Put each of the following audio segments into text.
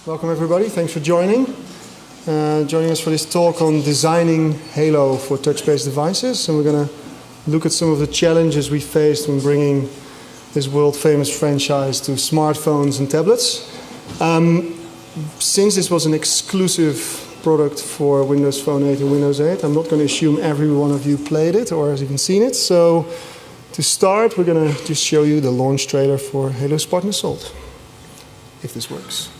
Welcome everybody, thanks for joining. Joining us for this talk on designing Halo for touch-based devices. And we're going to look at some of the challenges we faced when bringing this world-famous franchise to smartphones and tablets. Since this was an exclusive product for Windows Phone 8 and Windows 8, I'm not going to assume every one of you played it or has even seen it. So to start, we're going to just show you the launch trailer for Halo Spartan Assault, if this works.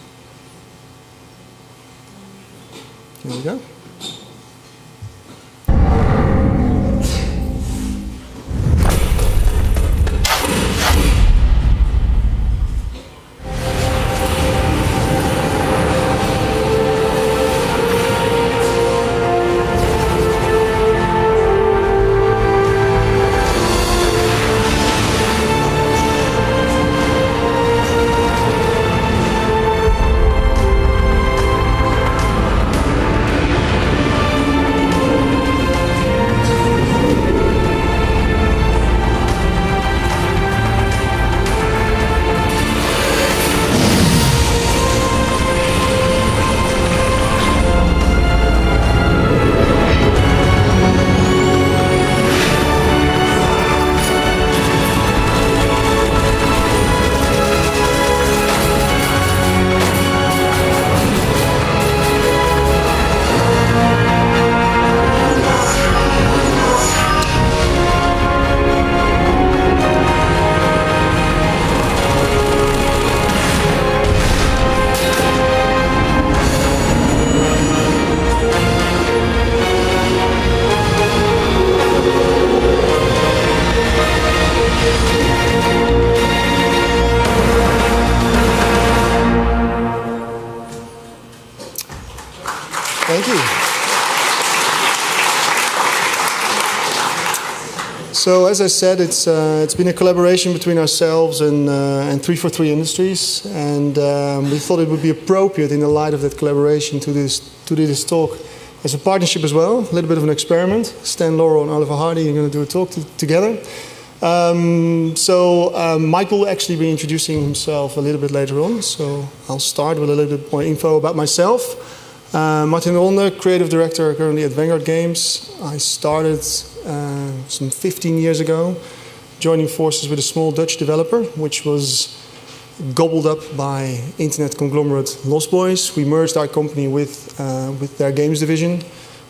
Here we go. Thank you. So as I said, it's been a collaboration between ourselves and 343 Industries, and we thought it would be appropriate in the light of that collaboration to do this talk as a partnership as well, a little bit of an experiment. Stan Laurel and Oliver Hardy are going to do a talk together. Mike will actually be introducing himself a little bit later on, so I'll start with a little bit more info about myself. Martin Ronde, creative director currently at Vanguard Games. I started some 15 years ago, joining forces with a small Dutch developer, which was gobbled up by internet conglomerate Lost Boys. We merged our company with their games division.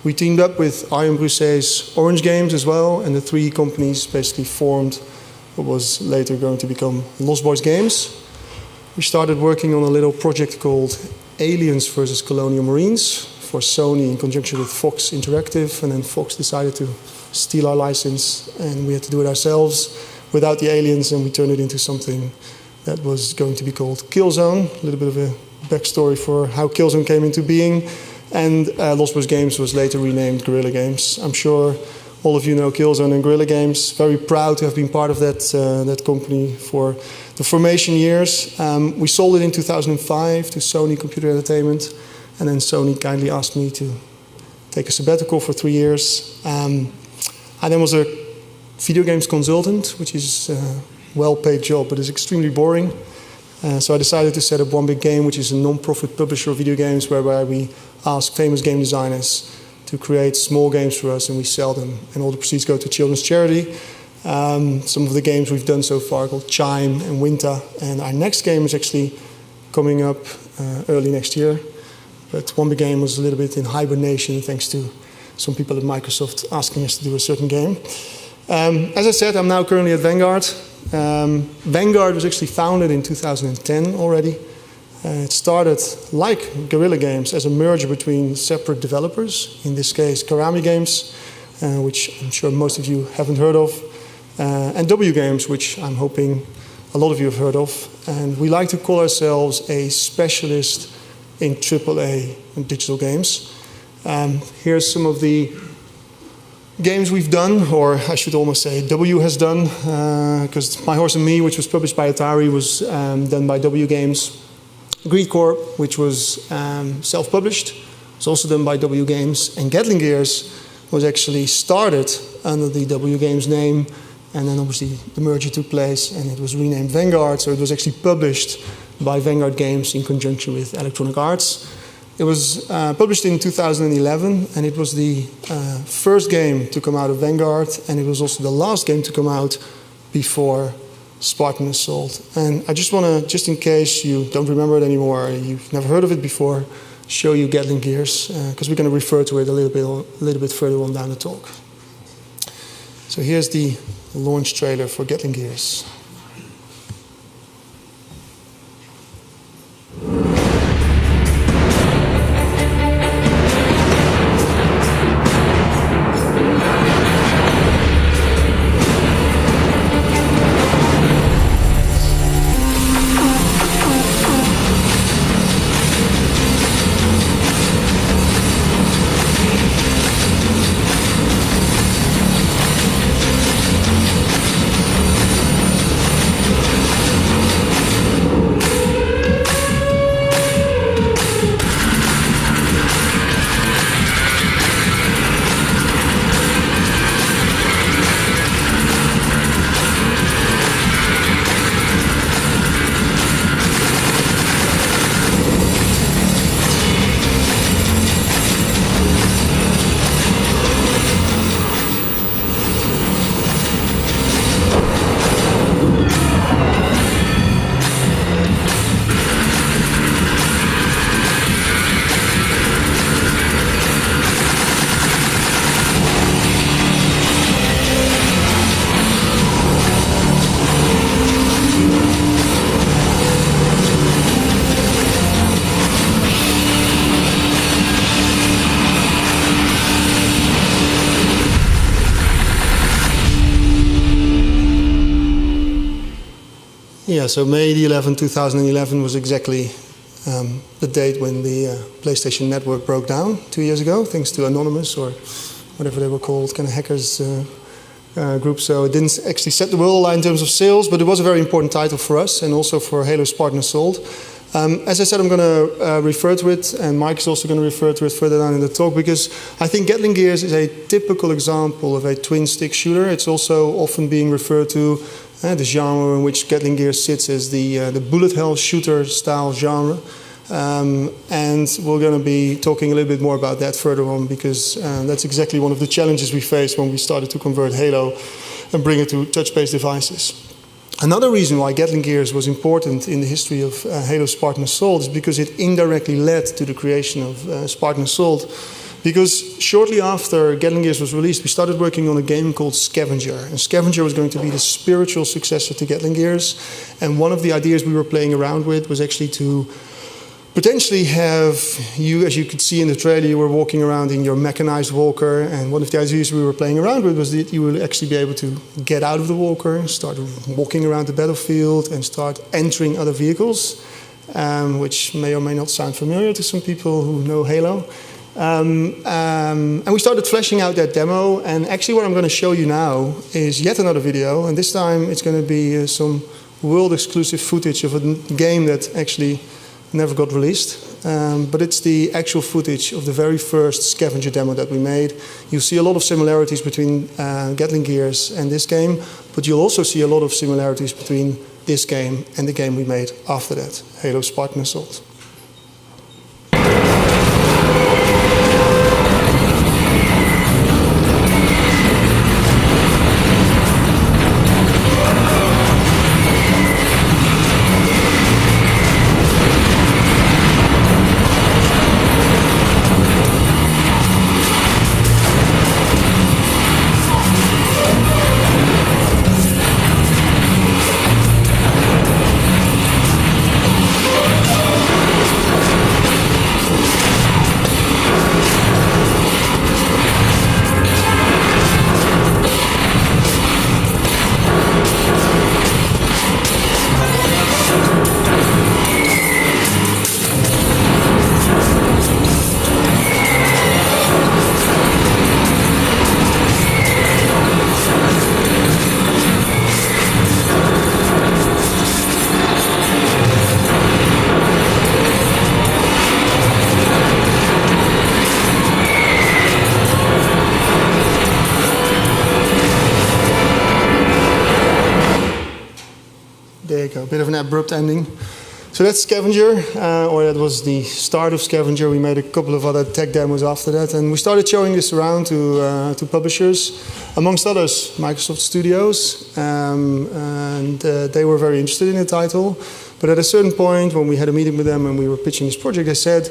We teamed up with Arjen Brussé's Orange Games as well, and the three companies basically formed what was later going to become Lost Boys Games. We started working on a little project called Aliens versus Colonial Marines for Sony in conjunction with Fox Interactive, and then Fox decided to steal our license and we had to do it ourselves without the aliens, and we turned it into something that was going to be called Killzone. A little bit of a backstory for how Killzone came into being, and Lost Boys Games was later renamed Guerrilla Games. I'm sure all of you know Killzone and Guerrilla Games. Very proud to have been part of that company for the formation years. We sold it in 2005 to Sony Computer Entertainment, and then Sony kindly asked me to take a sabbatical for 3 years. I then was a video games consultant, which is a well-paid job, but is extremely boring. So I decided to set up One Big Game, which is a non-profit publisher of video games, whereby we ask famous game designers to create small games for us, and we sell them, and all the proceeds go to children's charity. Some of the games we've done so far are called Chime and Winter, and our next game is actually coming up early next year. But One Big Game was a little bit in hibernation thanks to some people at Microsoft asking us to do a certain game. As I said, I'm now currently at Vanguard. Vanguard was actually founded in 2010 already. It started like Guerrilla Games as a merger between separate developers, in this case Karami Games, which I'm sure most of you haven't heard of, and W Games, which I'm hoping a lot of you have heard of. And we like to call ourselves a specialist in AAA and digital games. Here's some of the games we've done, or I should almost say W has done, because My Horse and Me, which was published by Atari, was done by W Games. Greed Corp, which was self-published, was also done by W Games. And Gatling Gears was actually started under the W Games name, and then obviously the merger took place and it was renamed Vanguard, so it was actually published by Vanguard Games in conjunction with Electronic Arts. It was published in 2011, and it was the first game to come out of Vanguard, and it was also the last game to come out before Spartan Assault. And I just want to, just in case you don't remember it anymore, you've never heard of it before, show you Gatling Gears, because we're going to refer to it a little bit further on down the talk. So here's the launch trailer for Gatling Gears. Yeah, so May the 11th, 2011 was exactly the date when the PlayStation Network broke down 2 years ago, thanks to Anonymous, or whatever they were called, kind of hackers group. So it didn't actually set the world alight in terms of sales, but it was a very important title for us and also for Halo Spartan Assault. As I said, I'm going to refer to it, and Mike is also going to refer to it further down in the talk, because I think Gatling Gears is a typical example of a twin-stick shooter. It's also often being referred to the genre in which Gatling Gears sits as the bullet hell shooter style genre. And we're going to be talking a little bit more about that further on, because that's exactly one of the challenges we faced when we started to convert Halo and bring it to touch-based devices. Another reason why Gatling Gears was important in the history of Halo Spartan Assault is because it indirectly led to the creation of Spartan Assault. Because shortly after Gatling Gears was released, we started working on a game called Scavenger. And Scavenger was going to be the spiritual successor to Gatling Gears. And one of the ideas we were playing around with was actually to potentially have you, as you could see in the trailer, you were walking around in your mechanized walker. And one of the ideas we were playing around with was that you would actually be able to get out of the walker, start walking around the battlefield, and start entering other vehicles, which may or may not sound familiar to some people who know Halo. And we started fleshing out that demo, and actually what I'm going to show you now is yet another video, and this time it's going to be some world-exclusive footage of a game that actually never got released, but it's the actual footage of the very first Scavenger demo that we made. You'll see a lot of similarities between Gatling Gears and this game, but you'll also see a lot of similarities between this game and the game we made after that, Halo Spartan Assault. There you go, a bit of an abrupt ending. So that's Scavenger, or that was the start of Scavenger. We made a couple of other tech demos after that, and we started showing this around to publishers, amongst others, Microsoft Studios, and they were very interested in the title. But at a certain point, when we had a meeting with them and we were pitching this project, they said,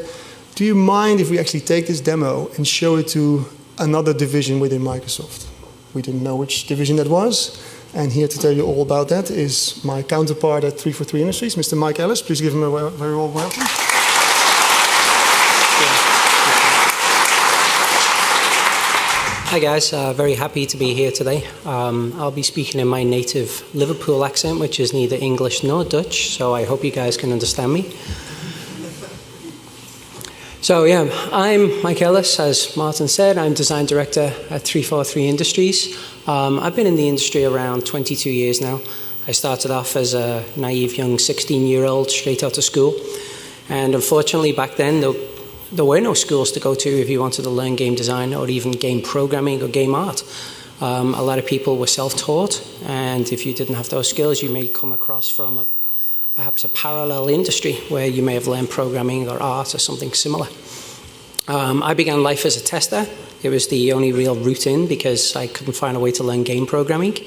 do you mind if we actually take this demo and show it to another division within Microsoft? We didn't know which division that was. And here to tell you all about that is my counterpart at 343 Industries, Mr. Mike Ellis. Please give him a very warm welcome. Hi guys, very happy to be here today. I'll be speaking in my native Liverpool accent, which is neither English nor Dutch, so I hope you guys can understand me. So yeah, I'm Mike Ellis, as Martin said. I'm Design Director at 343 Industries. I've been in the industry around 22 years now. I started off as a naive young 16-year-old straight out of school. And unfortunately back then, there were no schools to go to if you wanted to learn game design or even game programming or game art. A lot of people were self-taught, and if you didn't have those skills, you may come across from perhaps a parallel industry where you may have learned programming or art or something similar. I began life as a tester. It was the only real route in because I couldn't find a way to learn game programming.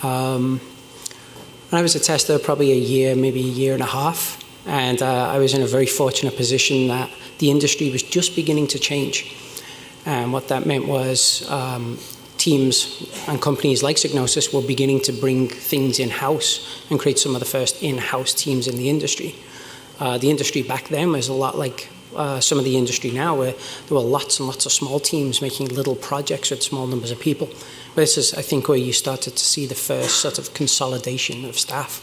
And I was a tester probably a year, maybe a year and a half. And I was in a very fortunate position that the industry was just beginning to change. And what that meant was teams and companies like Psygnosis were beginning to bring things in-house and create some of the first in-house teams in the industry. The industry back then was a lot like some of the industry now, where there were lots and lots of small teams making little projects with small numbers of people. But this is, I think, where you started to see the first sort of consolidation of staff.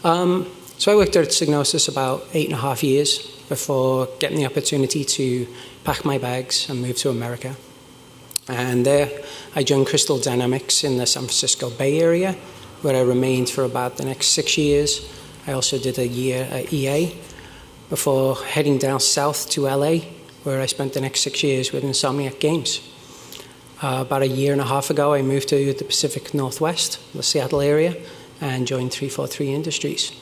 So I worked at Psygnosis about 8.5 years before getting the opportunity to pack my bags and move to America. And there I joined Crystal Dynamics in the San Francisco Bay Area, where I remained for about the next 6 years. I also did a year at EA before heading down south to LA, where I spent the next 6 years with Insomniac Games. About a year and a half ago, I moved to the Pacific Northwest, the Seattle area, and joined 343 Industries.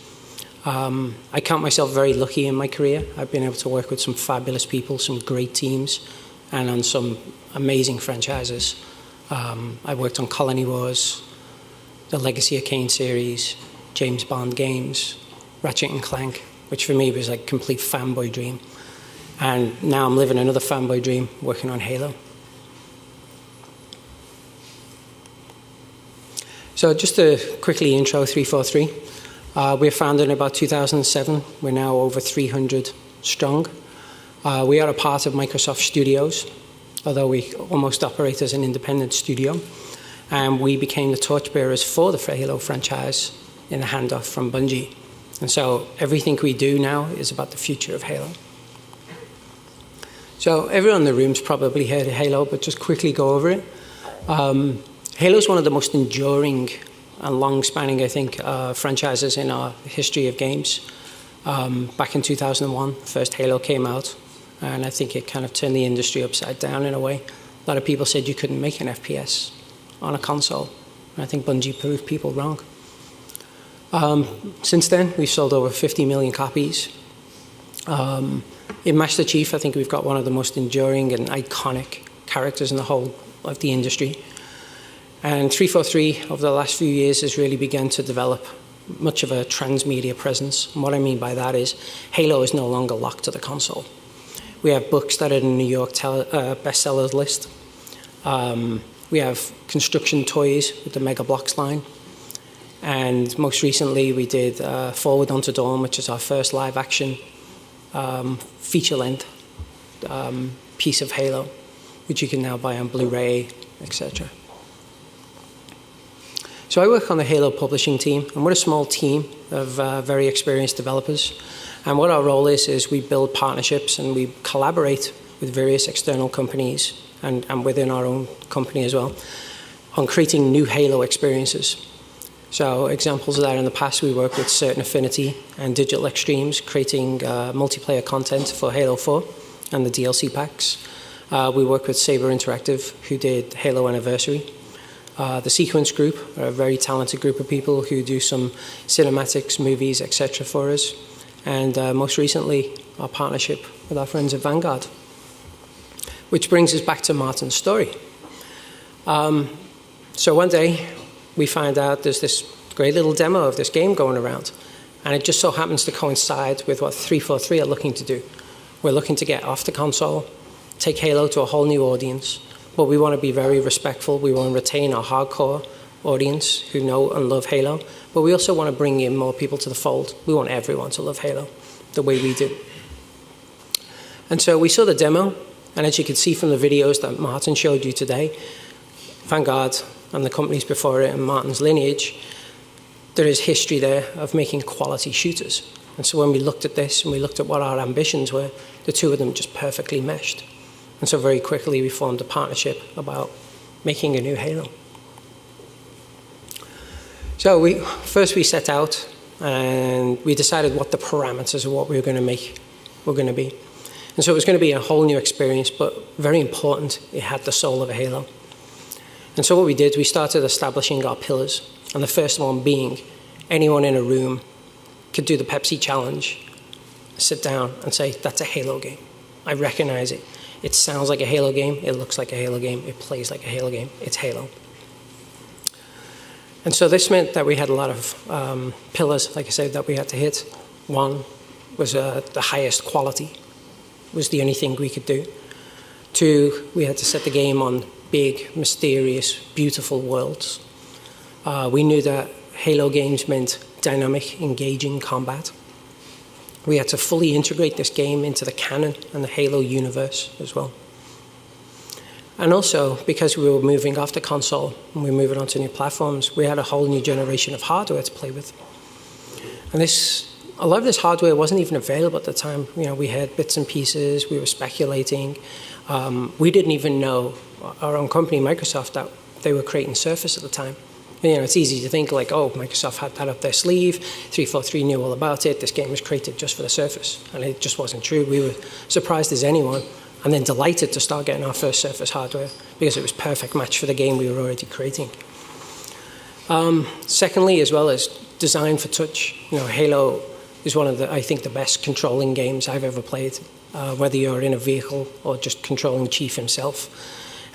I count myself very lucky in my career. I've been able to work with some fabulous people, some great teams, and on some amazing franchises. I worked on Colony Wars, the Legacy of Kain series, James Bond games, Ratchet and Clank, which for me was like a complete fanboy dream. And now I'm living another fanboy dream, working on Halo. So just to quickly intro 343. We were founded in about 2007. We're now over 300 strong. We are a part of Microsoft Studios, although we almost operate as an independent studio. And we became the torchbearers for the Halo franchise in the handoff from Bungie. And so everything we do now is about the future of Halo. So everyone in the room's probably heard of Halo, but just quickly go over it. Halo is one of the most enduring and long-spanning, I think, franchises in our history of games. Back in 2001, first Halo came out, and I think it kind of turned the industry upside down in a way. A lot of people said you couldn't make an FPS on a console, and I think Bungie proved people wrong. Since then, we've sold over 50 million copies. In Master Chief, I think we've got one of the most enduring and iconic characters in the whole of the industry. And 343, over the last few years, has really begun to develop much of a transmedia presence. And what I mean by that is Halo is no longer locked to the console. We have books that are in the New York bestsellers list. We have construction toys with the Mega Bloks line. And most recently, we did Forward Unto Dawn, which is our first live-action feature-length piece of Halo, which you can now buy on Blu-ray, etc. So I work on the Halo publishing team, and we're a small team of very experienced developers. And what our role is we build partnerships and we collaborate with various external companies and within our own company as well on creating new Halo experiences. So examples of that in the past, we worked with Certain Affinity and Digital Extremes, creating multiplayer content for Halo 4 and the DLC packs. We worked with Saber Interactive, who did Halo Anniversary. The Sequence Group are a very talented group of people who do some cinematics, movies, etc. for us. and most recently our partnership with our friends at Vanguard. Which brings us back to Martin's story. So one day we find out there's this great little demo of this game going around, and it just so happens to coincide with what 343 are looking to do. We're looking to get off the console, take Halo to a whole new audience, but we want to be very respectful. We want to retain our hardcore audience who know and love Halo, but we also want to bring in more people to the fold. We want everyone to love Halo the way we do. And so we saw the demo, and as you can see from the videos that Martin showed you today, Vanguard and the companies before it and Martin's lineage, there is history there of making quality shooters. And so when we looked at this and we looked at what our ambitions were, the two of them just perfectly meshed. And so very quickly we formed a partnership about making a new Halo. So we set out and we decided what the parameters of what we were going to make were going to be. And so it was going to be a whole new experience, but very important, it had the soul of a Halo. And so what we did, we started establishing our pillars. And the first one being anyone in a room could do the Pepsi challenge, sit down and say, that's a Halo game. I recognize it. It sounds like a Halo game. It looks like a Halo game. It plays like a Halo game. It's Halo. And so this meant that we had a lot of pillars, like I said, that we had to hit. One was the highest quality, was the only thing we could do. Two, we had to set the game on big, mysterious, beautiful worlds. We knew that Halo games meant dynamic, engaging combat. We had to fully integrate this game into the canon and the Halo universe as well. And also, because we were moving off the console and we were moving on to new platforms, we had a whole new generation of hardware to play with. And a lot of this hardware wasn't even available at the time. You know, we had bits and pieces, we were speculating. We didn't even know, our own company, Microsoft, that they were creating Surface at the time. And, it's easy to think like, oh, Microsoft had that up their sleeve, 343 knew all about it, this game was created just for the Surface. And it just wasn't true. We were surprised as anyone, and then delighted to start getting our first Surface hardware because it was a perfect match for the game we were already creating. Secondly, as well as design for touch, Halo is one of I think the best controlling games I've ever played, whether you're in a vehicle or just controlling Chief himself.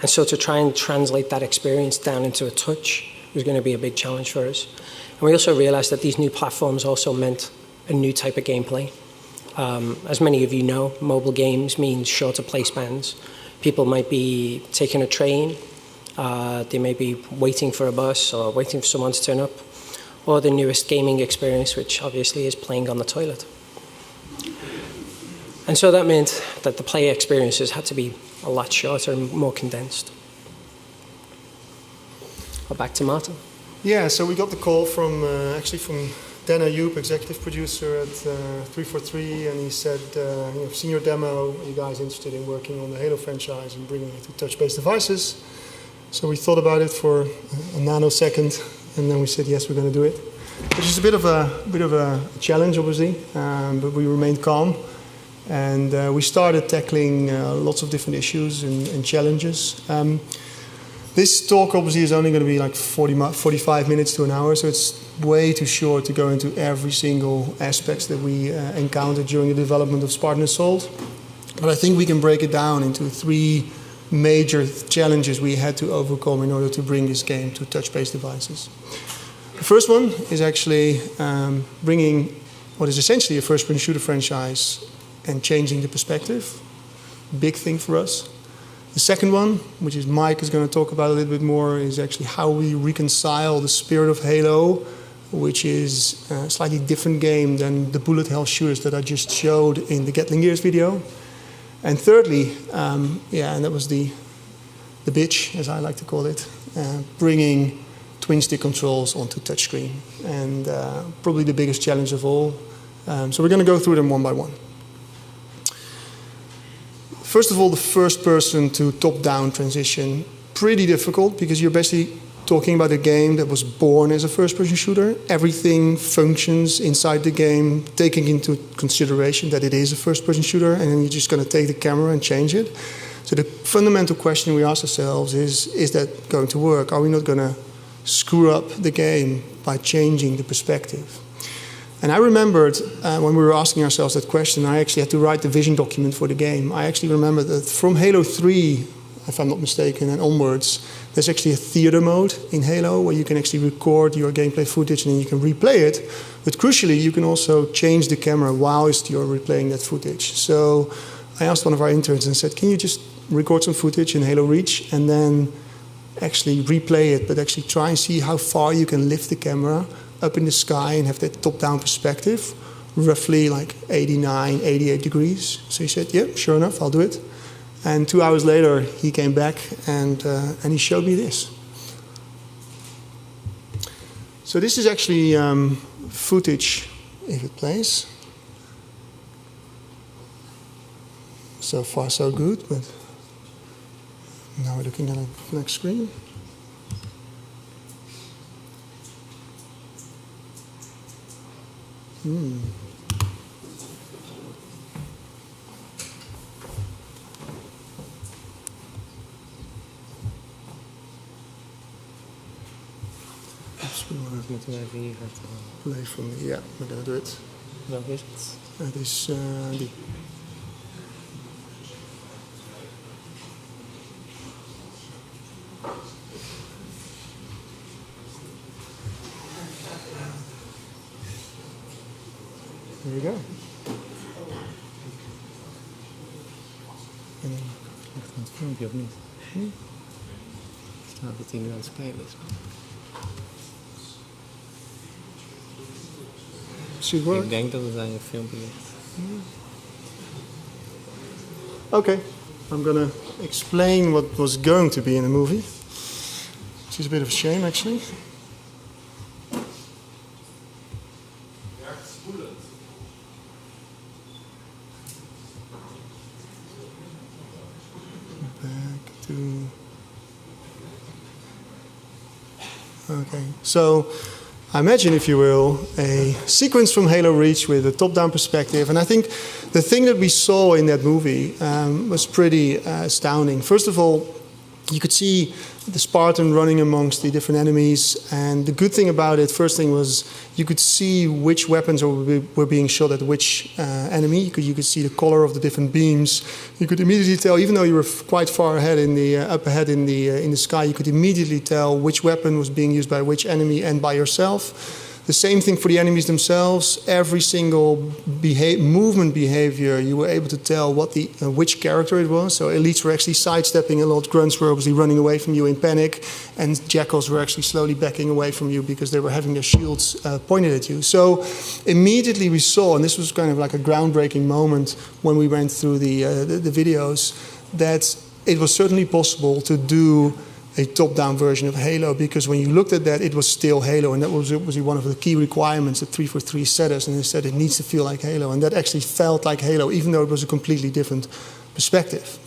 And so to try and translate that experience down into a touch was going to be a big challenge for us. And we also realized that these new platforms also meant a new type of gameplay. As many of you know, mobile games mean shorter play spans. People might be taking a train, they may be waiting for a bus or waiting for someone to turn up, or the newest gaming experience, which obviously is playing on the toilet. And so that meant that the play experiences had to be a lot shorter and more condensed. Back to Martin. Yeah, so we got the call from Dan Ayoub, executive producer at 343, and he said, I've seen your demo, are you guys interested in working on the Halo franchise and bringing it to touch-based devices? So we thought about it for a nanosecond, and then we said, yes, we're going to do it. Which is a bit of a challenge, obviously, but we remained calm. And we started tackling lots of different issues and challenges. This talk obviously is only going to be like 45 minutes to an hour, so it's way too short to go into every single aspect that we encountered during the development of Spartan Assault. But I think we can break it down into three major challenges we had to overcome in order to bring this game to touch-based devices. The first one is actually bringing what is essentially a first-person shooter franchise and changing the perspective. Big thing for us. The second one, which is Mike is going to talk about a little bit more, is actually how we reconcile the spirit of Halo, which is a slightly different game than the bullet hell shooters that I just showed in the Gatling Gears video. And thirdly, and that was the bitch, as I like to call it, bringing twin stick controls onto touchscreen, and probably the biggest challenge of all. So we're going to go through them one by one. First of all, the first person to top-down transition, pretty difficult because you're basically talking about a game that was born as a first-person shooter. Everything functions inside the game, taking into consideration that it is a first-person shooter, and then you're just going to take the camera and change it. So the fundamental question we ask ourselves is that going to work? Are we not going to screw up the game by changing the perspective? And I remembered when we were asking ourselves that question, I actually had to write the vision document for the game. I actually remember that from Halo 3, if I'm not mistaken, and onwards, there's actually a theater mode in Halo where you can actually record your gameplay footage and then you can replay it. But crucially, you can also change the camera whilst you're replaying that footage. So I asked one of our interns and said, can you just record some footage in Halo Reach and then actually replay it, but actually try and see how far you can lift the camera up in the sky and have that top-down perspective, roughly like 89, 88 degrees. So he said, yeah, sure enough, I'll do it. And 2 hours later, he came back and he showed me this. So this is actually footage, if it plays. So far, so good, but now we're looking at the next screen. Play for me, yeah, we're gonna do it. Welke is het? Het is die. There you go. En dan ligt er het filmpje of niet? Staat dat hij nu aan het spelen is. should work. Ik denk dat het aan je filmpje ligt. Okay, I'm gonna explain what was going to be in the movie, which is a bit of a shame actually. Back to... Okay, so I imagine, if you will, a sequence from Halo Reach with a top-down perspective. And I think the thing that we saw in that movie was pretty astounding. First of all, you could see the Spartan running amongst the different enemies. And the good thing about it, first thing was you could see which weapons were being shot at which enemy. You could see the color of the different beams. You could immediately tell, even though you were quite far ahead in the up ahead in the sky, you could immediately tell which weapon was being used by which enemy and by yourself. The same thing for the enemies themselves. Every single movement behavior, you were able to tell what which character it was. So elites were actually sidestepping a lot. Grunts were obviously running away from you in panic. And jackals were actually slowly backing away from you because they were having their shields pointed at you. So immediately we saw, and this was kind of like a groundbreaking moment when we went through the videos, that it was certainly possible to do a top-down version of Halo, because when you looked at that, it was still Halo, and that was one of the key requirements that 343 set us, and they said it needs to feel like Halo, and that actually felt like Halo, even though it was a completely different perspective.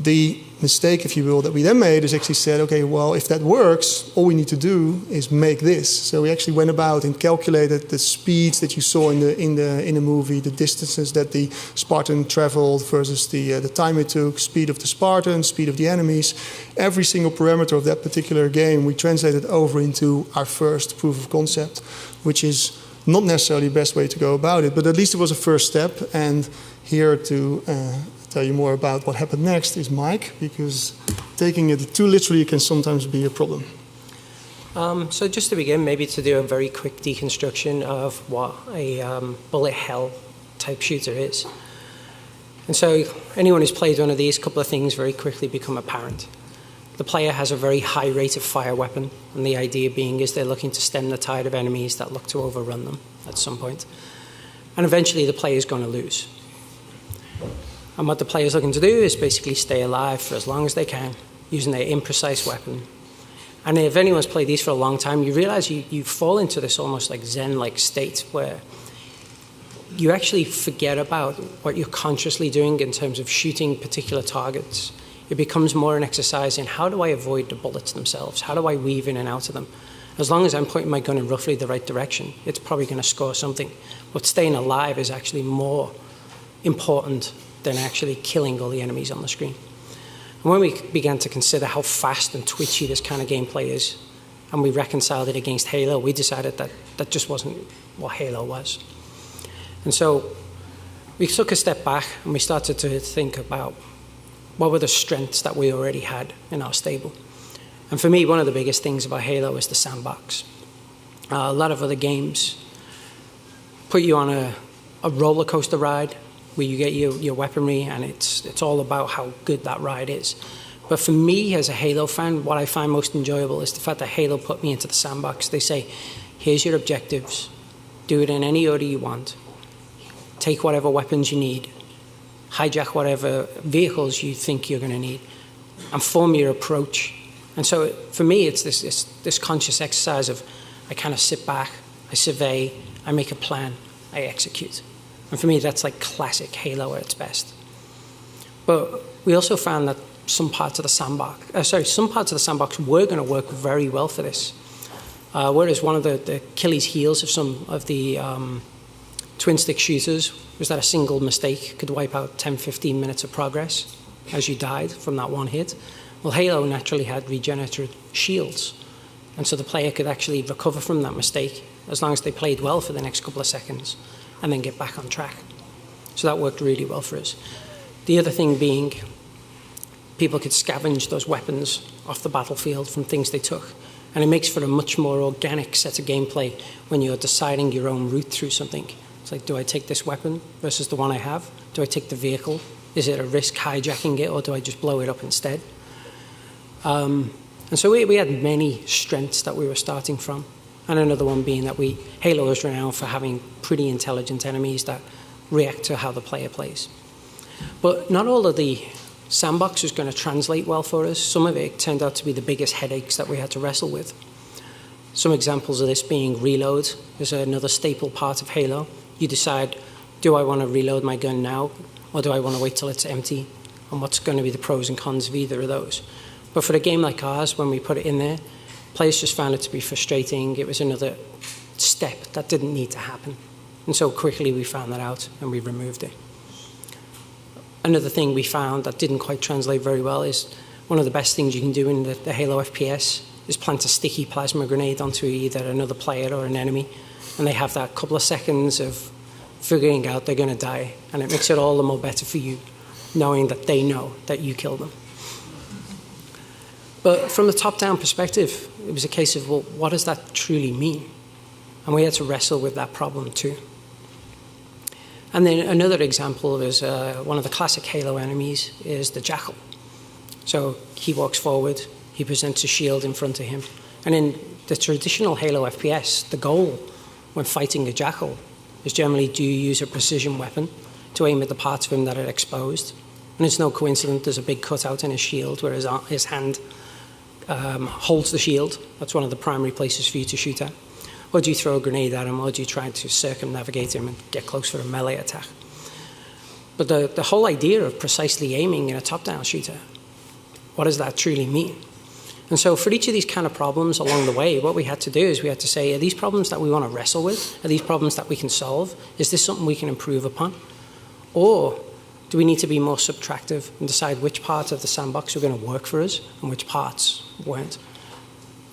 The mistake, if you will, that we then made is actually said, okay, well, if that works, all we need to do is make this. So we actually went about and calculated the speeds that you saw in the movie, the distances that the Spartan traveled versus the time it took, speed of the Spartan, speed of the enemies. Every single parameter of that particular game we translated over into our first proof of concept, which is not necessarily the best way to go about it, but at least it was a first step. And here to tell you more about what happened next is Mike, because taking it too literally can sometimes be a problem. So just to begin, maybe to do a very quick deconstruction of what a bullet hell type shooter is. And so anyone who's played one of these, a couple of things very quickly become apparent. The player has a very high rate of fire weapon, and the idea being is they're looking to stem the tide of enemies that look to overrun them at some point. And eventually the player is going to lose. And what the player's looking to do is basically stay alive for as long as they can, using their imprecise weapon. And if anyone's played these for a long time, you realize you fall into this almost like Zen-like state where you actually forget about what you're consciously doing in terms of shooting particular targets. It becomes more an exercise in how do I avoid the bullets themselves? How do I weave in and out of them? As long as I'm pointing my gun in roughly the right direction, it's probably going to score something. But staying alive is actually more important than actually killing all the enemies on the screen. And when we began to consider how fast and twitchy this kind of gameplay is, and we reconciled it against Halo, we decided that that just wasn't what Halo was. And so we took a step back and we started to think about what were the strengths that we already had in our stable. And for me, one of the biggest things about Halo is the sandbox. A lot of other games put you on a roller coaster ride where you get your weaponry, and it's all about how good that ride is. But for me, as a Halo fan, what I find most enjoyable is the fact that Halo put me into the sandbox. They say, here's your objectives. Do it in any order you want. Take whatever weapons you need. Hijack whatever vehicles you think you're going to need. And form your approach. And so for me, it's this conscious exercise of I kind of sit back, I survey, I make a plan, I execute. And for me, that's like classic Halo at its best. But we also found that some parts of the sandbox were going to work very well for this. Whereas one of the Achilles heels of some of the twin-stick shooters was that a single mistake could wipe out 10, 15 minutes of progress as you died from that one hit. Well, Halo naturally had regenerative shields, and so the player could actually recover from that mistake as long as they played well for the next couple of seconds and then get back on track. So that worked really well for us. The other thing being, people could scavenge those weapons off the battlefield from things they took. And it makes for a much more organic set of gameplay when you're deciding your own route through something. It's like, do I take this weapon versus the one I have? Do I take the vehicle? Is it a risk hijacking it, or do I just blow it up instead? And so we had many strengths that we were starting from. And another one being that Halo is renowned for having pretty intelligent enemies that react to how the player plays. But not all of the sandbox was going to translate well for us. Some of it turned out to be the biggest headaches that we had to wrestle with. Some examples of this being reload is another staple part of Halo. You decide, do I want to reload my gun now, or do I want to wait till it's empty? And what's going to be the pros and cons of either of those? But for a game like ours, when we put it in there, players just found it to be frustrating. It was another step that didn't need to happen. And so quickly we found that out and we removed it. Another thing we found that didn't quite translate very well is one of the best things you can do in the Halo FPS is plant a sticky plasma grenade onto either another player or an enemy, and they have that couple of seconds of figuring out they're going to die, and it makes it all the more better for you, knowing that they know that you killed them. But from the top-down perspective, it was a case of, well, what does that truly mean? And we had to wrestle with that problem too. And then another example is one of the classic Halo enemies is the Jackal. So he walks forward, he presents a shield in front of him. And in the traditional Halo FPS, the goal when fighting a Jackal is generally, do you use a precision weapon to aim at the parts of him that are exposed? And it's no coincidence there's a big cutout in his shield where his hand holds the shield. That's one of the primary places for you to shoot at. Or do you throw a grenade at him, or do you try to circumnavigate him and get close for a melee attack? But the whole idea of precisely aiming in a top-down shooter, what does that truly mean? And so for each of these kind of problems along the way, what we had to do is we had to say, are these problems that we want to wrestle with? Are these problems that we can solve? Is this something we can improve upon? Or do we need to be more subtractive and decide which parts of the sandbox are going to work for us and which parts weren't?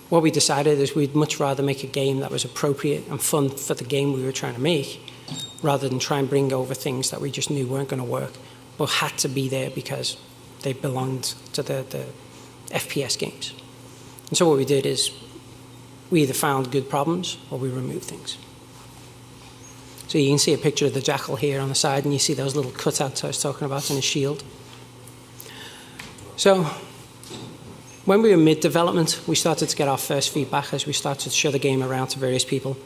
What we decided is we'd much rather make a game that was appropriate and fun for the game we were trying to make, rather than try and bring over things that we just knew weren't going to work, but had to be there because they belonged to the FPS games. And so what we did is we either found good problems or we removed things. So you can see a picture of the Jackal here on the side, and you see those little cutouts I was talking about in his shield. So when we were mid-development, we started to get our first feedback as we started to show the game around to various people.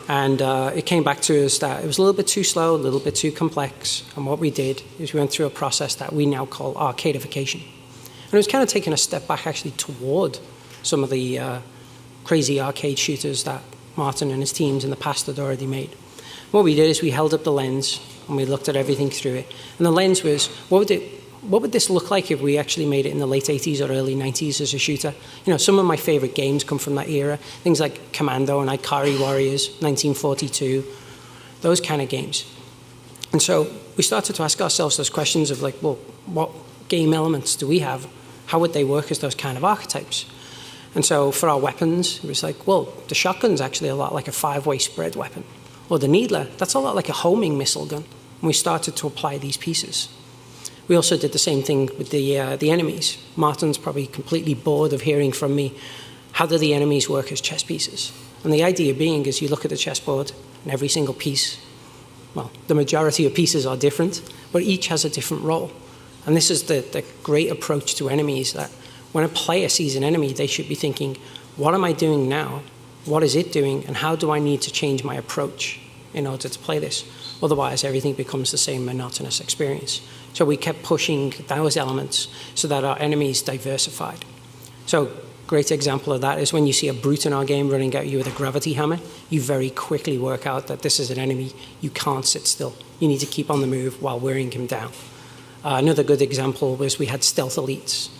And it came back to us that it was a little bit too slow, a little bit too complex. And what we did is we went through a process that we now call arcadification. And it was kind of taking a step back actually toward some of the crazy arcade shooters that Martin and his teams in the past had already made. What we did is we held up the lens and we looked at everything through it. And the lens was, what would this look like if we actually made it in the late 80s or early 90s as a shooter? You know, some of my favorite games come from that era. Things like Commando and Ikari Warriors, 1942, those kind of games. And so we started to ask ourselves those questions of like, well, what game elements do we have? How would they work as those kind of archetypes? And so for our weapons, it was like, well, the shotgun's actually a lot like a 5-way spread weapon. Or the needler, that's a lot like a homing missile gun. And we started to apply these pieces. We also did the same thing with the enemies. Martin's probably completely bored of hearing from me, how do the enemies work as chess pieces? And the idea being is you look at the chessboard, and every single piece, well, the majority of pieces are different, but each has a different role. And this is the great approach to enemies, that when a player sees an enemy, they should be thinking, what am I doing now? What is it doing? And how do I need to change my approach in order to play this? Otherwise, everything becomes the same monotonous experience. So we kept pushing those elements so that our enemies diversified. So great example of that is when you see a brute in our game running at you with a gravity hammer, you very quickly work out that this is an enemy. You can't sit still. You need to keep on the move while wearing him down. Another good example was we had stealth elites.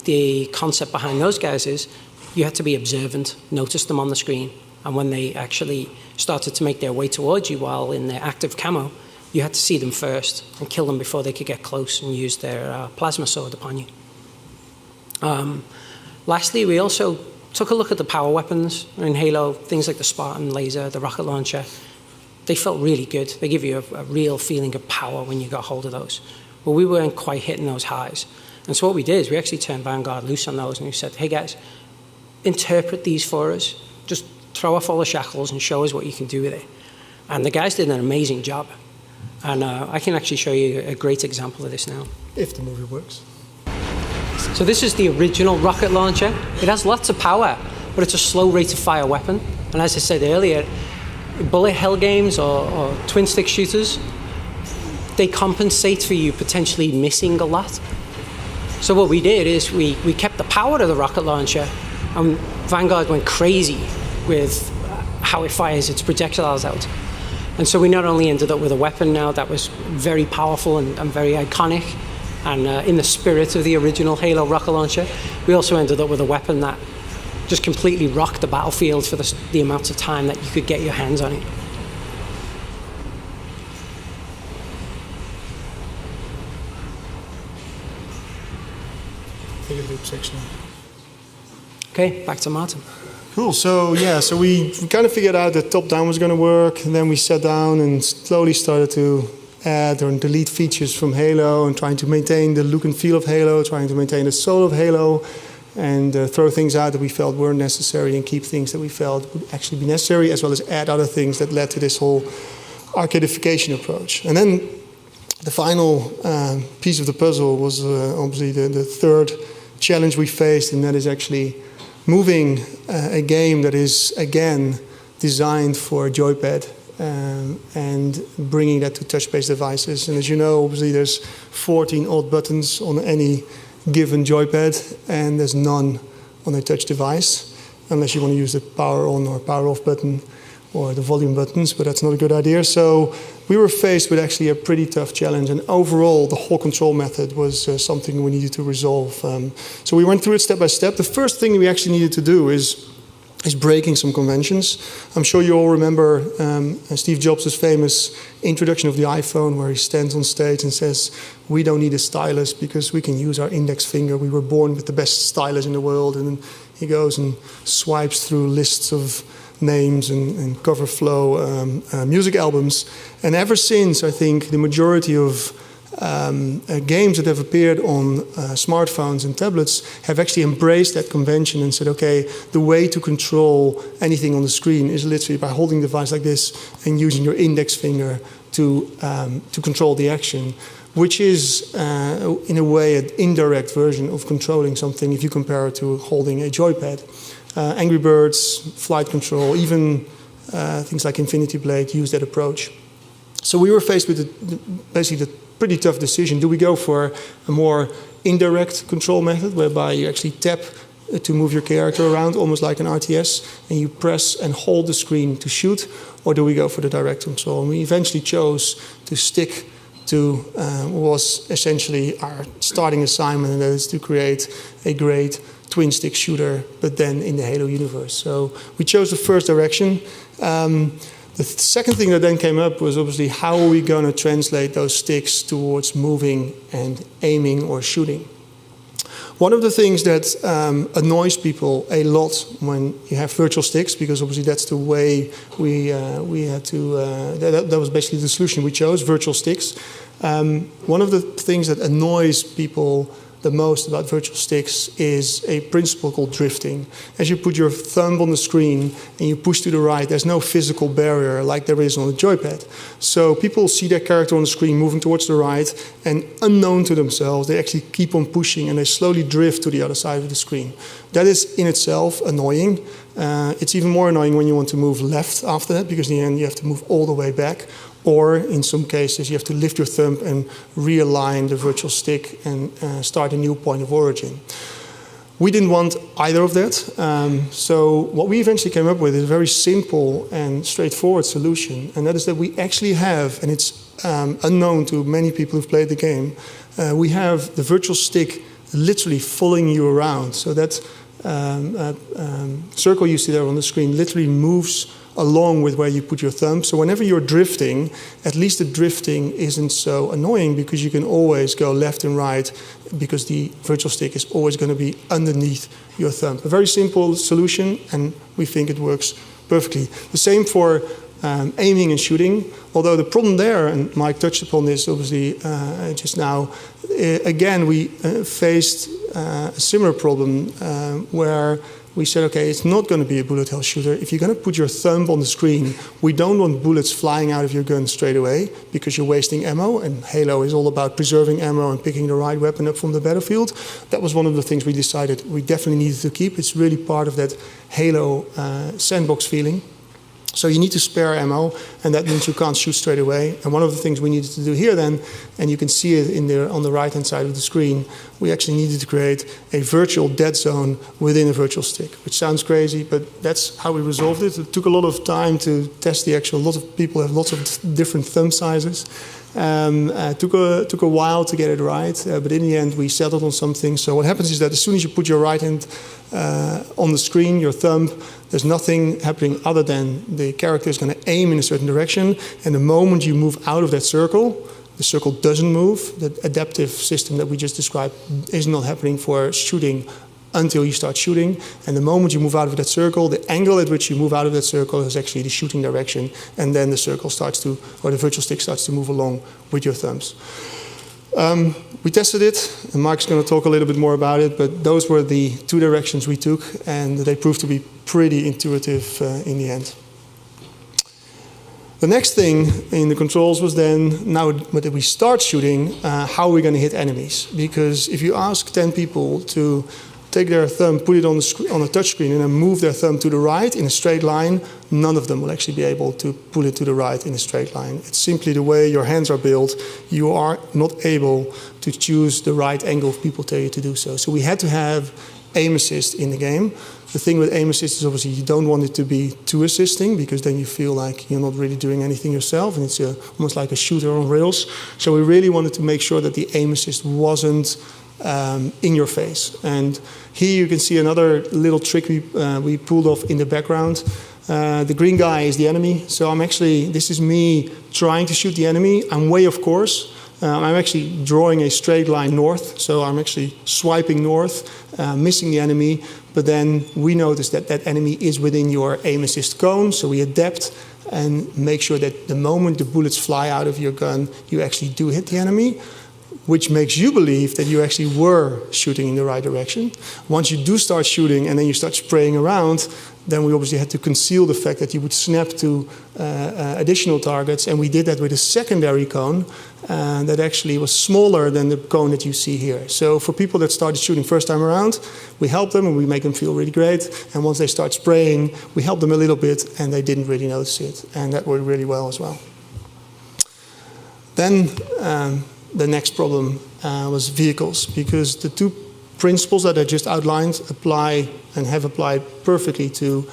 The concept behind those guys is you had to be observant, notice them on the screen, and when they actually started to make their way towards you while in their active camo, you had to see them first and kill them before they could get close and use their plasma sword upon you. Lastly, we also took a look at the power weapons in Halo, things like the Spartan laser, the rocket launcher. They felt really good. They give you a real feeling of power when you got hold of those. But we weren't quite hitting those highs. And so what we did is we actually turned Vanguard loose on those and we said, hey guys, interpret these for us. Just throw off all the shackles and show us what you can do with it. And the guys did an amazing job. And I can actually show you a great example of this now. If the movie works. So this is the original rocket launcher. It has lots of power, but it's a slow rate of fire weapon. And as I said earlier, bullet hell games or twin stick shooters, they compensate for you potentially missing a lot. So what we did is we kept the power of the rocket launcher, and Vanguard went crazy with how it fires its projectiles out. And so we not only ended up with a weapon now that was very powerful and very iconic, and in the spirit of the original Halo rocket launcher, we also ended up with a weapon that just completely rocked the battlefield for the amount of time that you could get your hands on it. Okay, back to Martin. Cool. So we kind of figured out that top-down was going to work, and then we sat down and slowly started to add or delete features from Halo and trying to maintain the look and feel of Halo, trying to maintain the soul of Halo, and throw things out that we felt weren't necessary and keep things that we felt would actually be necessary, as well as add other things that led to this whole arcadification approach. And then the final piece of the puzzle was obviously the third challenge we faced, and that is actually moving a game that is, again, designed for a joypad and bringing that to touch-based devices. And as you know, obviously there's 14 odd buttons on any given joypad, and there's none on a touch device, unless you want to use the power on or power off button or the volume buttons, but that's not a good idea. So we were faced with actually a pretty tough challenge, and overall the whole control method was something we needed to resolve. So we went through it step by step. The first thing we actually needed to do is breaking some conventions. I'm sure you all remember Steve Jobs' famous introduction of the iPhone, where he stands on stage and says, we don't need a stylus because we can use our index finger. We were born with the best stylus in the world. And then he goes and swipes through lists of names and cover flow music albums. And ever since, I think, the majority of games that have appeared on smartphones and tablets have actually embraced that convention and said, okay, the way to control anything on the screen is literally by holding the device like this and using your index finger to control the action, which is, in a way, an indirect version of controlling something if you compare it to holding a joypad. Angry Birds, Flight Control, even things like Infinity Blade use that approach. So we were faced with basically the pretty tough decision. Do we go for a more indirect control method, whereby you actually tap to move your character around, almost like an RTS, and you press and hold the screen to shoot, or do we go for the direct control? And we eventually chose to stick to what was essentially our starting assignment, and that is to create a great twin-stick shooter, but then in the Halo universe. So we chose the first direction. The second thing that then came up was obviously how are we going to translate those sticks towards moving and aiming or shooting? One of the things that annoys people a lot when you have virtual sticks, because obviously that's the way we had to, that was basically the solution we chose, virtual sticks. One of the things that annoys people the most about virtual sticks is a principle called drifting. As you put your thumb on the screen and you push to the right, there's no physical barrier like there is on the joypad. So people see their character on the screen moving towards the right, and unknown to themselves, they actually keep on pushing and they slowly drift to the other side of the screen. That is in itself annoying. It's even more annoying when you want to move left after that, because in the end you have to move all the way back. Or in some cases, you have to lift your thumb and realign the virtual stick and start a new point of origin. We didn't want either of that. So what we eventually came up with is a very simple and straightforward solution. And that is that we actually have, and it's unknown to many people who've played the game, we have the virtual stick literally following you around. So that circle you see there on the screen literally moves along with where you put your thumb. So whenever you're drifting, at least the drifting isn't so annoying, because you can always go left and right, because the virtual stick is always going to be underneath your thumb. A very simple solution, and we think it works perfectly. The same for aiming and shooting, although the problem there, and Mike touched upon this obviously just now, again we faced a similar problem where we said, okay, it's not going to be a bullet hell shooter. If you're going to put your thumb on the screen, we don't want bullets flying out of your gun straight away, because you're wasting ammo, and Halo is all about preserving ammo and picking the right weapon up from the battlefield. That was one of the things we decided we definitely needed to keep. It's really part of that Halo sandbox feeling. So you need to spare ammo, and that means you can't shoot straight away. And one of the things we needed to do here then, and you can see it in there on the right-hand side of the screen, we actually needed to create a virtual dead zone within a virtual stick, which sounds crazy, but that's how we resolved it. It took a lot of time to test the actual. A lot of people have lots of different thumb sizes. Took a while to get it right, but in the end we settled on something. So what happens is that as soon as you put your right hand on the screen, your thumb, there's nothing happening other than the character is going to aim in a certain direction, and the moment you move out of that circle, the circle doesn't move. The adaptive system that we just described is not happening for shooting until you start shooting. And the moment you move out of that circle, the angle at which you move out of that circle is actually the shooting direction, and then the circle starts to, or the virtual stick starts to move along with your thumbs. We tested it, and Mark's going to talk a little bit more about it, but those were the two directions we took, and they proved to be pretty intuitive in the end. The next thing in the controls was then, now that we start shooting, how are we going to hit enemies? Because if you ask 10 people to take their thumb, put it on the touch screen, and then move their thumb to the right in a straight line, none of them will actually be able to pull it to the right in a straight line. It's simply the way your hands are built. You are not able to choose the right angle if people tell you to do so. So we had to have aim assist in the game. The thing with aim assist is obviously you don't want it to be too assisting, because then you feel like you're not really doing anything yourself, and it's almost like a shooter on rails. So we really wanted to make sure that the aim assist wasn't in your face. And here you can see another little trick we pulled off in the background. The green guy is the enemy. So this is me trying to shoot the enemy. I'm way off course. I'm actually drawing a straight line north. So I'm actually swiping north, missing the enemy. But then we notice that that enemy is within your aim assist cone. So we adapt and make sure that the moment the bullets fly out of your gun, you actually do hit the enemy, which makes you believe that you actually were shooting in the right direction. Once you do start shooting and then you start spraying around, then we obviously had to conceal the fact that you would snap to additional targets, and we did that with a secondary cone that actually was smaller than the cone that you see here. So for people that started shooting first time around, we help them and we make them feel really great, and once they start spraying, we help them a little bit and they didn't really notice it, and that worked really well as well. Then the next problem was vehicles, because the two principles that I just outlined apply and have applied perfectly to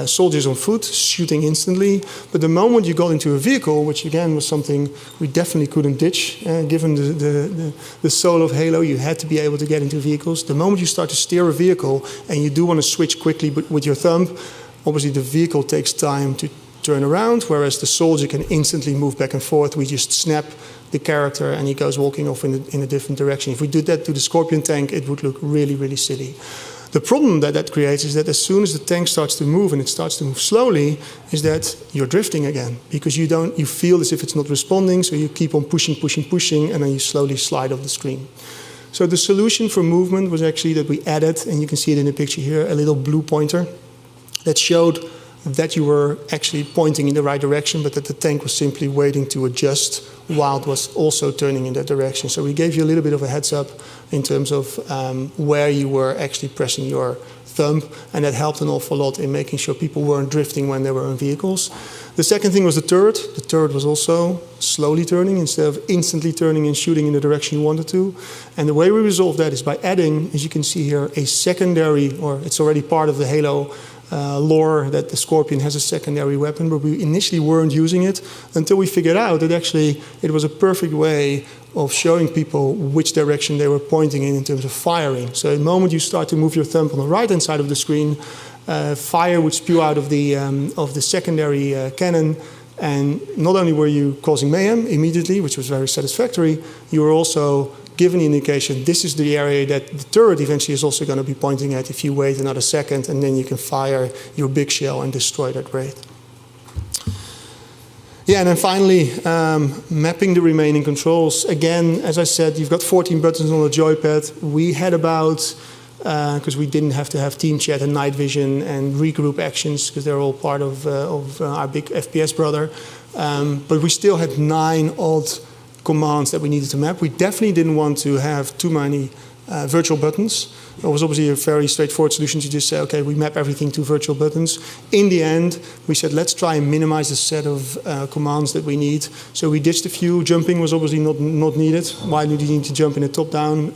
soldiers on foot, shooting instantly. But the moment you got into a vehicle, which again was something we definitely couldn't ditch, given the soul of Halo, you had to be able to get into vehicles. The moment you start to steer a vehicle and you do want to switch quickly with your thumb, obviously the vehicle takes time to turn around, whereas the soldier can instantly move back and forth. We just snap the character and he goes walking off in a different direction. If we did that to the Scorpion tank, it would look really, really silly. The problem that creates is that as soon as the tank starts to move, and it starts to move slowly, is that you're drifting again, because you feel as if it's not responding, so you keep on pushing, and then you slowly slide off the screen. So the solution for movement was actually that we added, and you can see it in the picture here, a little blue pointer that showed that you were actually pointing in the right direction, but that the tank was simply waiting to adjust while it was also turning in that direction. So we gave you a little bit of a heads up in terms of where you were actually pressing your thumb, and that helped an awful lot in making sure people weren't drifting when they were in vehicles. The second thing was the turret. The turret was also slowly turning instead of instantly turning and shooting in the direction you wanted to. And the way we resolved that is by adding, as you can see here, a secondary, or it's already part of the Halo lore that the Scorpion has a secondary weapon, but we initially weren't using it until we figured out that actually it was a perfect way of showing people which direction they were pointing in terms of firing. So the moment you start to move your thumb on the right-hand side of the screen, fire would spew out of the secondary cannon, and not only were you causing mayhem immediately, which was very satisfactory, you were also given the indication this is the area that the turret eventually is also going to be pointing at if you wait another second, and then you can fire your big shell and destroy that raid. Yeah, and then finally, mapping the remaining controls. Again, as I said, you've got 14 buttons on the joypad. We had about, because we didn't have to have team chat and night vision and regroup actions, because they're all part of our big FPS brother. But we still had 9 odd commands that we needed to map. We definitely didn't want to have too many virtual buttons. It was obviously a very straightforward solution to just say, okay, we map everything to virtual buttons. In the end, we said, let's try and minimize the set of commands that we need. So we ditched a few. Jumping was obviously not needed. Why did you need to jump in a top-down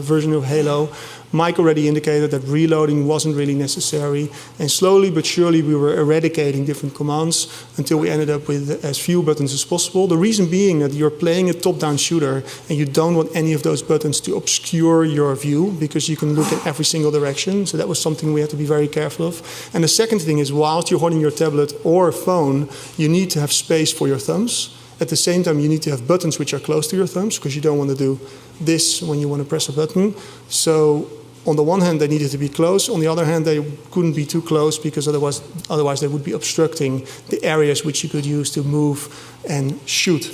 version of Halo? Mike already indicated that reloading wasn't really necessary. And slowly but surely, we were eradicating different commands until we ended up with as few buttons as possible. The reason being that you're playing a top-down shooter and you don't want any of those buttons to obscure your view, because you can look in every single direction. So that was something we had to be very careful of. And the second thing is, whilst you're holding your tablet or phone, you need to have space for your thumbs. At the same time, you need to have buttons which are close to your thumbs, because you don't want to do this when you want to press a button. So on the one hand, they needed to be close. On the other hand, they couldn't be too close, because otherwise they would be obstructing the areas which you could use to move and shoot.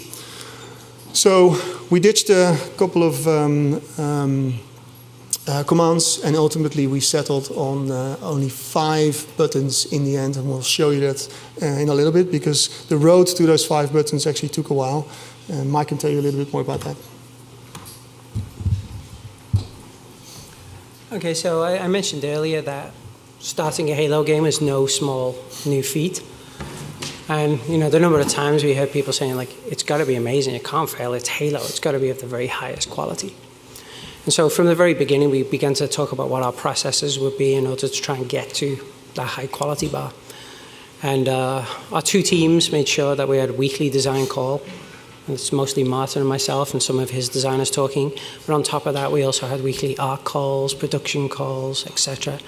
So we ditched a couple of commands, and ultimately we settled on only 5 buttons in the end, and we'll show you that in a little bit, because the road to those 5 buttons actually took a while. And Mike can tell you a little bit more about that. Okay, so I mentioned earlier that starting a Halo game is no small new feat. And, you know, the number of times we heard people saying, like, it's got to be amazing, it can't fail, it's Halo, it's got to be of the very highest quality. And so from the very beginning, we began to talk about what our processes would be in order to try and get to that high quality bar. And our 2 teams made sure that we had a weekly design call. It's mostly Martin and myself and some of his designers talking. But on top of that, we also had weekly art calls, production calls, etc.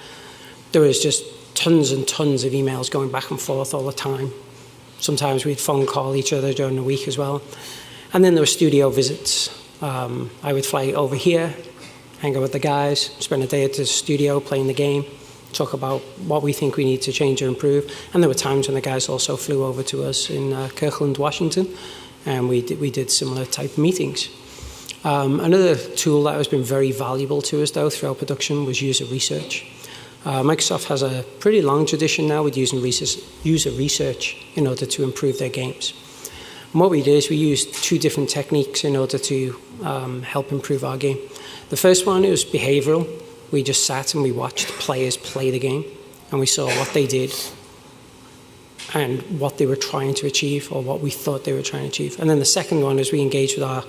There was just tons and tons of emails going back and forth all the time. Sometimes we'd phone call each other during the week as well. And then there were studio visits. I would fly over here, hang out with the guys, spend a day at the studio playing the game, talk about what we think we need to change or improve. And there were times when the guys also flew over to us in Kirkland, Washington, and we did similar type meetings. Another tool that has been very valuable to us, though, throughout production was user research. Microsoft has a pretty long tradition now with using user research in order to improve their games. And what we did is we used 2 different techniques in order to help improve our game. The first one was behavioral. We just sat and we watched players play the game, and we saw what they did and what they were trying to achieve, or what we thought they were trying to achieve. And then the second one is we engaged with our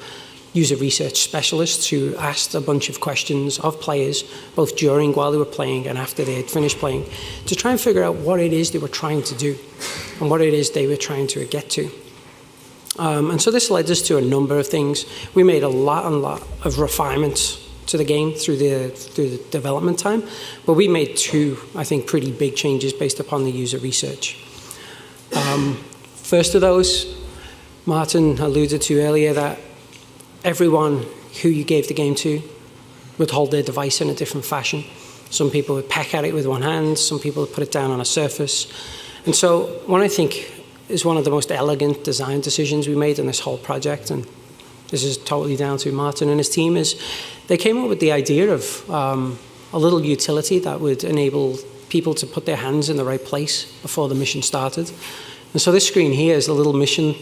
user research specialists who asked a bunch of questions of players, both during, while they were playing, and after they had finished playing, to try and figure out what it is they were trying to do and what it is they were trying to get to. And so this led us to a number of things. We made a lot of refinements to the game through the development time, but we made 2, I think, pretty big changes based upon the user research. First of those, Martin alluded to earlier that everyone who you gave the game to would hold their device in a different fashion. Some people would peck at it with one hand, some people would put it down on a surface. And so what I think is one of the most elegant design decisions we made in this whole project, and this is totally down to Martin and his team, is they came up with the idea of a little utility that would enable people to put their hands in the right place before the mission started. And so this screen here is the little mission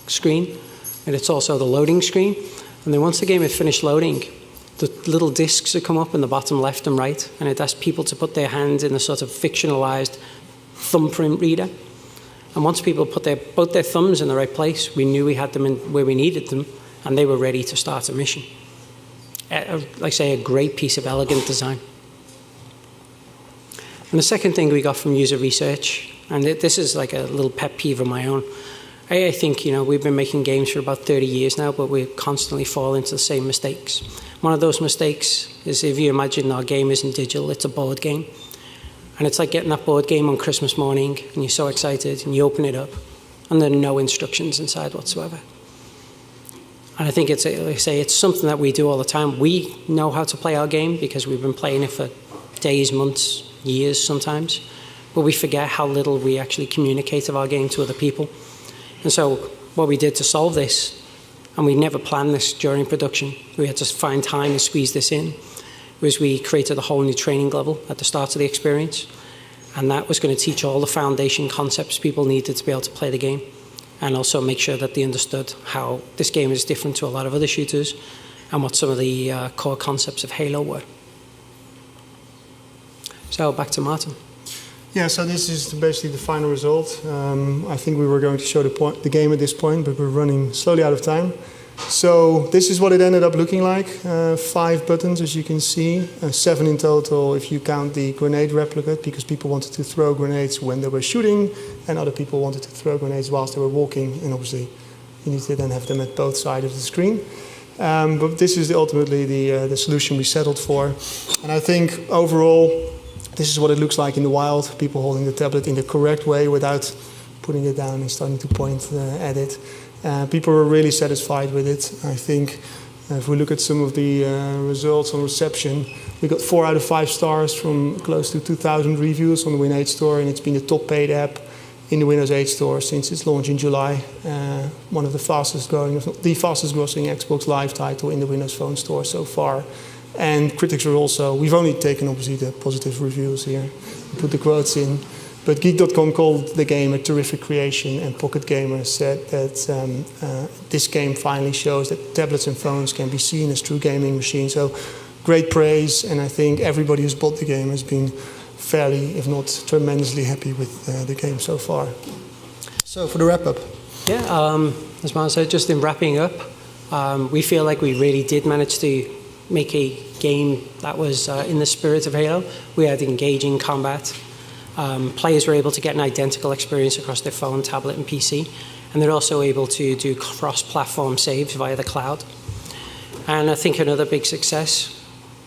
screen, and it's also the loading screen. And then once the game had finished loading, the little discs would come up in the bottom left and right, and it asked people to put their hands in a sort of fictionalized thumbprint reader. And once people put both their thumbs in the right place, we knew we had them in where we needed them, and they were ready to start a mission. Like I say, a great piece of elegant design. And the second thing we got from user research, and this is like a little pet peeve of my own, I think, we've been making games for about 30 years now, but we constantly fall into the same mistakes. One of those mistakes is, if you imagine our game isn't digital, it's a board game. And it's like getting that board game on Christmas morning, and you're so excited, and you open it up, and there are no instructions inside whatsoever. And I think it's, like I say, it's something that we do all the time. We know how to play our game because we've been playing it for days, months, years sometimes, but we forget how little we actually communicate of our game to other people. And so what we did to solve this, and we never planned this during production, we had to find time to squeeze this in, was we created a whole new training level at the start of the experience. And that was going to teach all the foundation concepts people needed to be able to play the game, and also make sure that they understood how this game is different to a lot of other shooters and what some of the core concepts of Halo were. So back to Martin. Yeah, so this is basically the final result. I think we were going to show the game at this point, but we're running slowly out of time. So this is what it ended up looking like. 5 buttons, as you can see, 7 in total if you count the grenade replicate, because people wanted to throw grenades when they were shooting, and other people wanted to throw grenades whilst they were walking, and obviously you need to then have them at both sides of the screen. But this is ultimately the solution we settled for. And I think overall, this is what it looks like in the wild, people holding the tablet in the correct way without putting it down and starting to point at it. People were really satisfied with it. I think if we look at some of the results on reception, we got 4 out of 5 stars from close to 2,000 reviews on the Win8 store, and it's been the top paid app in the Windows 8 store since its launch in July. One of the fastest growing, if not the fastest grossing Xbox Live title in the Windows Phone store so far. And critics are also, we've only taken obviously the positive reviews here, put the quotes in, but Geek.com called the game a terrific creation, and Pocket Gamer said that this game finally shows that tablets and phones can be seen as true gaming machines. So great praise, and I think everybody who's bought the game has been fairly, if not tremendously happy with the game so far. So for the wrap-up. Yeah, as Martin said, just in wrapping up, we feel like we really did manage to make a game that was in the spirit of Halo. We had engaging combat. Players were able to get an identical experience across their phone, tablet, and PC. And they're also able to do cross-platform saves via the cloud. And I think another big success,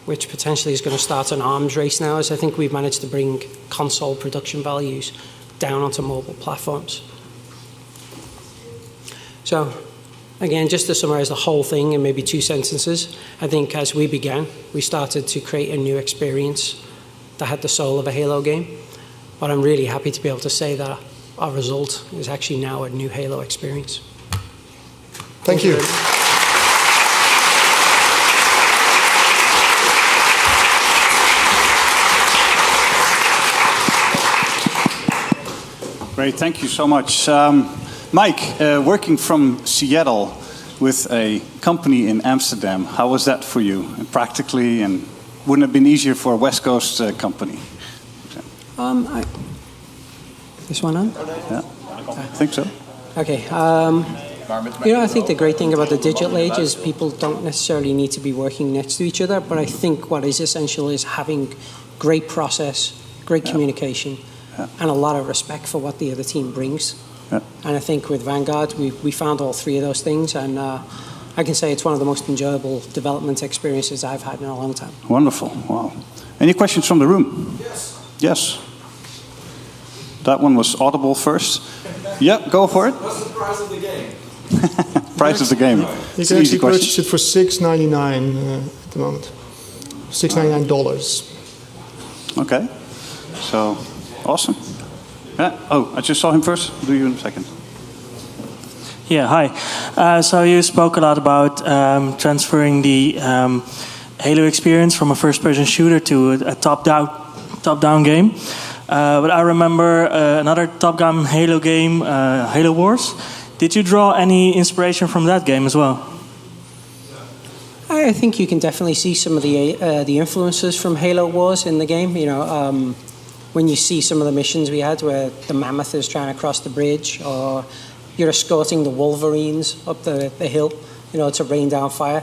which potentially is going to start an arms race now, is I think we've managed to bring console production values down onto mobile platforms. So, again, just to summarize the whole thing in maybe 2 sentences, I think as we began, we started to create a new experience that had the soul of a Halo game. But I'm really happy to be able to say that our result is actually now a new Halo experience. Thank you. Great, thank you so much. Mike, working from Seattle with a company in Amsterdam, how was that for you practically, and wouldn't it have been easier for a West Coast company? This one on? Yeah, I think so. Okay. I think the great thing about the digital age is people don't necessarily need to be working next to each other, but I think what is essential is having great process, great communication, and a lot of respect for what the other team brings. Yeah. And I think with Vanguard, we found all 3 of those things, and I can say it's one of the most enjoyable development experiences I've had in a long time. Wonderful. Wow. Any questions from the room? Yes. Yes. That one was audible first. Yeah, go for it. What's the price of the game? Price of the game. You It's can an easy actually question. purchase it for $6.99 at the moment. $6.99. Okay. So, awesome. Yeah. Oh, I just saw him first. Do you in a second? Yeah, hi. So you spoke a lot about transferring the Halo experience from a first-person shooter to a top-down game. But I remember another top-down Halo game, Halo Wars. Did you draw any inspiration from that game as well? I think you can definitely see some of the influences from Halo Wars in the game. You know, when you see some of the missions we had where the mammoth is trying to cross the bridge, or you're escorting the Wolverines up the hill, you know, to rain down fire.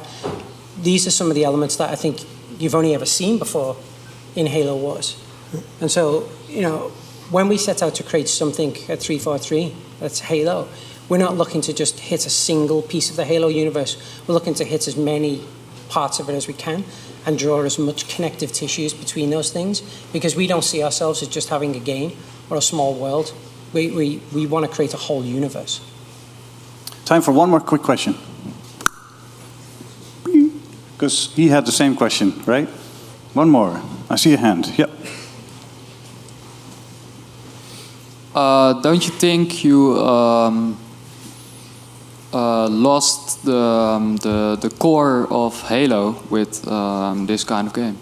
These are some of the elements that I think you've only ever seen before in Halo Wars. And so, you know, when we set out to create something at 343 that's Halo, we're not looking to just hit a single piece of the Halo universe. We're looking to hit as many parts of it as we can and draw as much connective tissues between those things, because we don't see ourselves as just having a game or a small world. We want to create a whole universe. Time for one more quick question. Because he had the same question, right? One more. I see a hand. Yep. Don't you think you lost the core of Halo with this kind of game?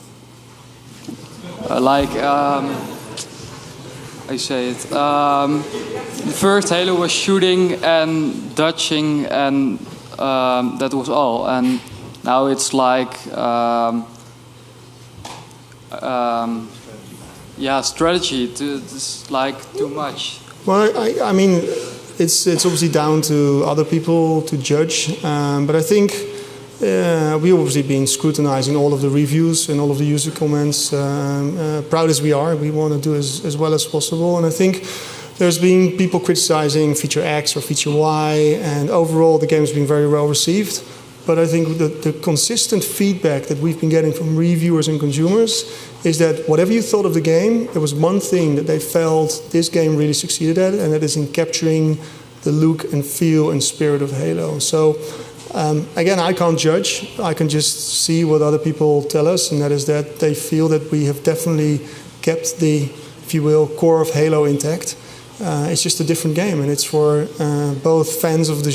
I say it. The first Halo was shooting and dodging, and that was all. And now it's like, strategy. It's like too much. Well, I mean, it's obviously down to other people to judge, but I think we've obviously been scrutinizing all of the reviews and all of the user comments. Proud as we are, we want to do as well as possible, and I think there's been people criticizing feature X or feature Y, and overall the game's been very well received. But I think the consistent feedback that we've been getting from reviewers and consumers is that whatever you thought of the game, there was one thing that they felt this game really succeeded at, and that is in capturing the look and feel and spirit of Halo. So again, I can't judge. I can just see what other people tell us, and that is that they feel that we have definitely kept the, if you will, core of Halo intact. It's just a different game, and it's for both fans of the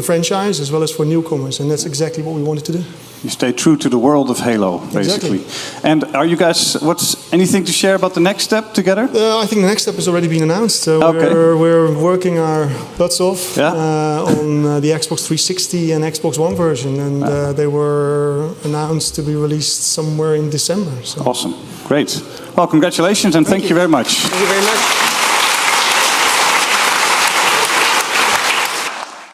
franchise as well as for newcomers, and that's exactly what we wanted to do. You stay true to the world of Halo, basically. Exactly. And are you guys, what's anything to share about the next step together? I think the next step has already been announced. So Okay. we're working our butts off Yeah. on the Xbox 360 and Xbox One version, and they were announced to be released somewhere in December. So. Awesome. Great. Well, congratulations and thank you very much. Thank you very much.